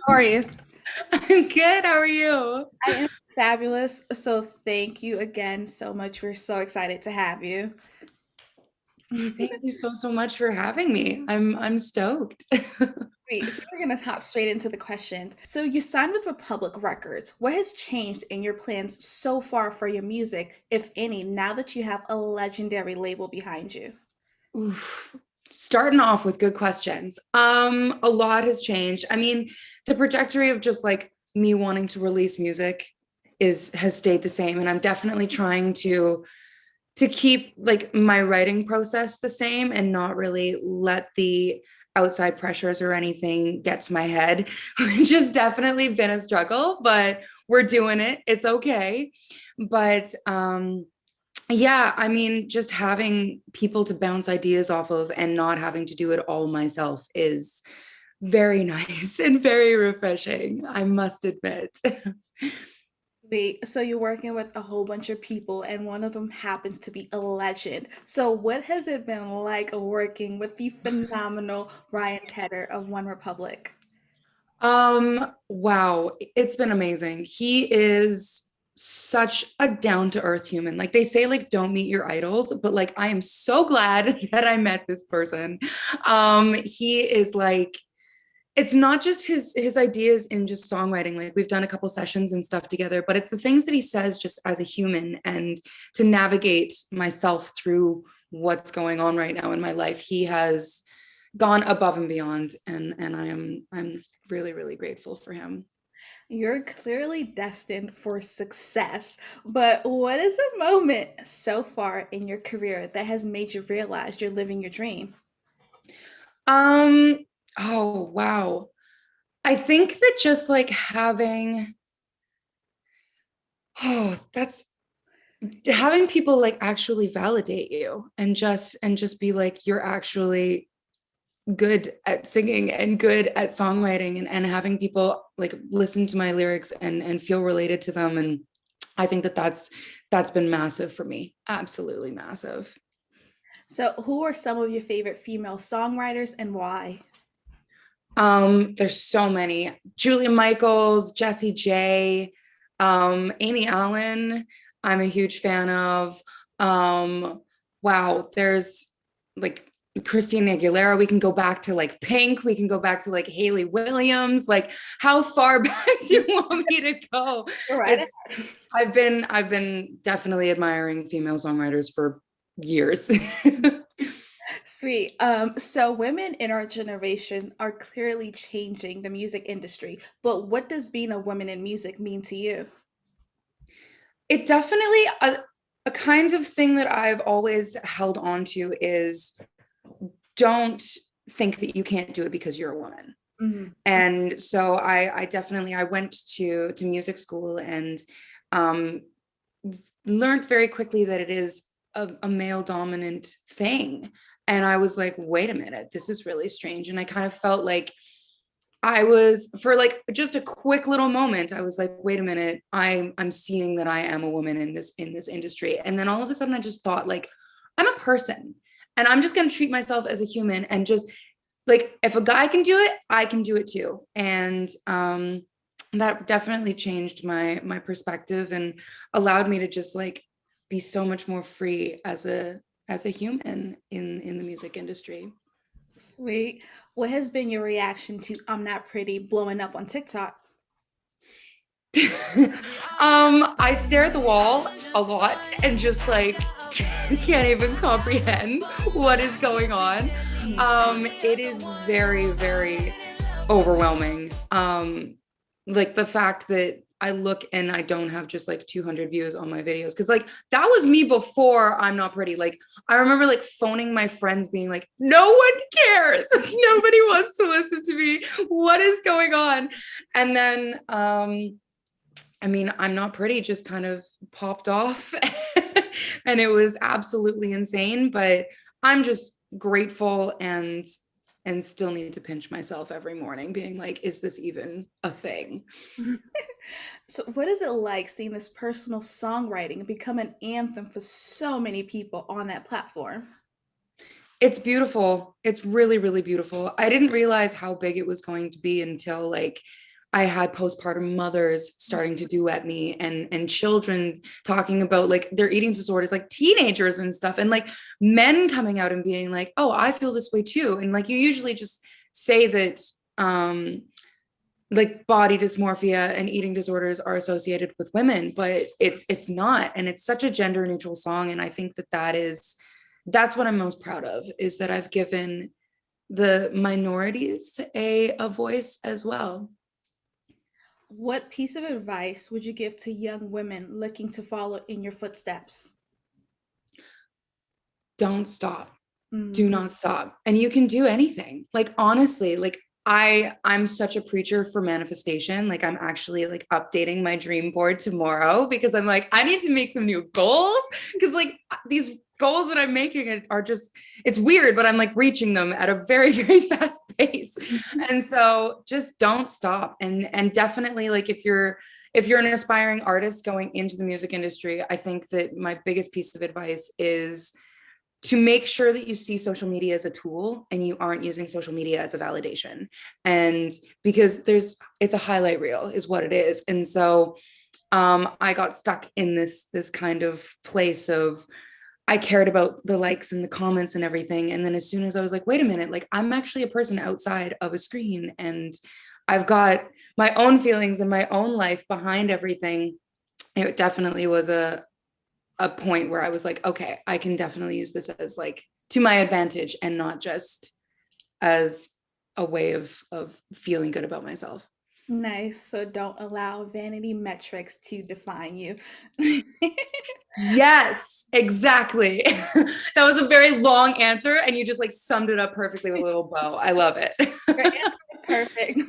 How are you? I'm good. How are you? I am fabulous. So thank you again so much. We're so excited to have you. Thank you so much for having me. I'm stoked. Great. So we're gonna hop straight into the questions. So you signed with Republic Records. What has changed in your plans so far for your music, if any, now that you have a legendary label behind you? Oof. Starting off with good questions. A lot has changed. I mean, the trajectory of just like me wanting to release music is has stayed the same, and I'm definitely trying to keep like my writing process the same and not really let the outside pressures or anything get to my head, which has definitely been a struggle, but we're doing it. It's okay. But yeah, I mean, just having people to bounce ideas off of and not having to do it all myself is very nice and very refreshing, I must admit. Wait, so you're working with a whole bunch of people, and one of them happens to be a legend. So, what has it been like working with the phenomenal Ryan Tedder of One Republic? Wow, it's been amazing. He is such a down to earth human. Like they say, like, don't meet your idols, but like, I am so glad that I met this person. He is like, it's not just his ideas in just songwriting. Like we've done a couple sessions and stuff together, but it's the things that he says just as a human and to navigate myself through what's going on right now in my life. He has gone above and beyond, and I'm really grateful for him. You're clearly destined for success, but what is a moment so far in your career that has made you realize you're living your dream? um oh wow, I think that just like having, that's having people like actually validate you and just be like you're actually good at singing and good at songwriting, and having people like listen to my lyrics and feel related to them. And I think that that's been massive for me, absolutely massive. So, who are some of your favorite female songwriters and why? There's so many. Julia Michaels, Jessie J, Amy Allen, I'm a huge fan of. Wow, there's like Christina Aguilera. We can go back to like Pink. We can go back to like Haley Williams. Like, how far back do you want me to go? Go right It's ahead. I've been definitely admiring female songwriters for years. Sweet. So women in our generation are clearly changing the music industry, but what does being a woman in music mean to you? It definitely a kind of thing that I've always held on to is don't think that you can't do it because you're a woman. Mhm. And so I definitely I went to music school and um learned very quickly that it is a male dominant thing. And I was like, wait a minute, this is really strange. And I kind of felt like I was, for like just a quick little moment, I was like, wait a minute, I'm seeing that I am a woman in this industry. And then all of a sudden I just thought like I'm a person and I'm just going to treat myself as a human and just like if a guy can do it, I can do it too. And that definitely changed my perspective and allowed me to just like be so much more free as a human in the music industry. Sweet. What has been your reaction to I'm Not Pretty blowing up on TikTok? I stare at the wall a lot and just like can't even comprehend what is going on. It is very overwhelming. Like the fact that I look and I don't have just like 200 views on my videos because like that was me before I'm Not Pretty. Like I remember like phoning my friends being like, no one cares. Nobody wants to listen to me. What is going on? And then I mean, I'm Not Pretty just kind of popped off and it was absolutely insane, but I'm just grateful and still need to pinch myself every morning being like, is this even a thing? So, what is it like seeing this personal songwriting become an anthem for so many people on that platform? It's beautiful. It's really beautiful. I didn't realize how big it was going to be until like I had postpartum mothers starting to duet me, and children talking about like their eating disorders, like teenagers and stuff, and like men coming out and being like, oh, I feel this way too. And like you usually just say that like body dysmorphia and eating disorders are associated with women, but it's not. And it's such a gender neutral song. And I think that that's what I'm most proud of, is that I've given the minorities a voice as well. What piece of advice would you give to young women looking to follow in your footsteps? Don't stop. Do Mm. not stop. And you can do anything. Like honestly, like I'm such a preacher for manifestation. Like I'm actually like updating my dream board tomorrow because I'm like I need to make some new goals, because like these goals that I'm making are just, it's weird, but I'm like reaching them at a very very fast pace. And so just don't stop. And definitely like if you're an aspiring artist going into the music industry, I think that my biggest piece of advice is to make sure that you see social media as a tool and you aren't using social media as a validation. And because it's a highlight reel is what it is. And so I got stuck in this kind of place of I cared about the likes and the comments and everything. And then as soon as I was like, wait a minute, like I'm actually a person outside of a screen, and I've got my own feelings and my own life behind everything. It definitely was a point where I was like, okay, I can definitely use this as like to my advantage and not just as a way of feeling good about myself. Nice. So don't allow vanity metrics to define you. Yes, exactly. That was a very long answer and you just like summed it up perfectly with a little bow. I love it. Your answer was perfect.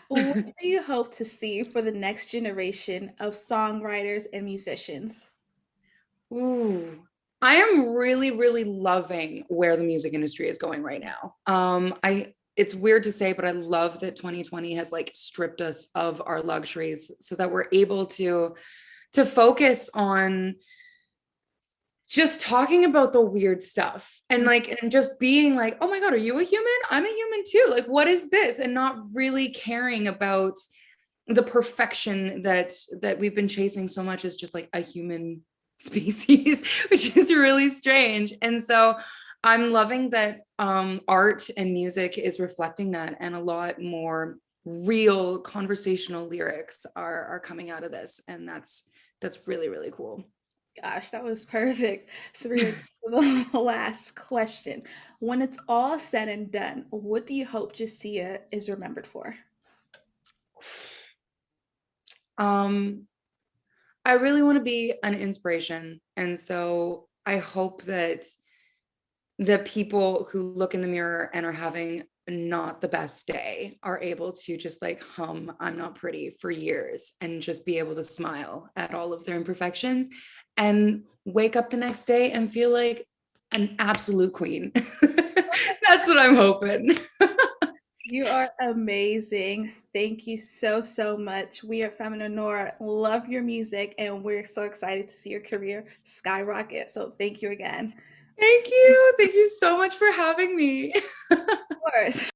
What do you hope to see for the next generation of songwriters and musicians? Ooh. I am really, really loving where the music industry is going right now. I It's weird to say, but I love that 2020 has like stripped us of our luxuries so that we're able to focus on just talking about the weird stuff and like and just being like, oh my god, are you a human? I'm a human too. Like what is this? And not really caring about the perfection that we've been chasing so much as just like a human species, which is really strange. And so I'm loving that art and music is reflecting that, and a lot more real conversational lyrics are coming out of this, and that's really really cool. Gosh, that was perfect. So we're to the last question. When it's all said and done, what do you hope Jessia is remembered for? um I really want to be an inspiration, and so I hope that the people who look in the mirror and are having not the best day are able to just like hum I'm not pretty for years and just be able to smile at all of their imperfections and wake up the next day and feel like an absolute queen. That's what I'm hoping. You are amazing. Thank you so, so much. We at Feminine Nora love your music and we're so excited to see your career skyrocket. So thank you again. Thank you. Thank you so much for having me. Of course.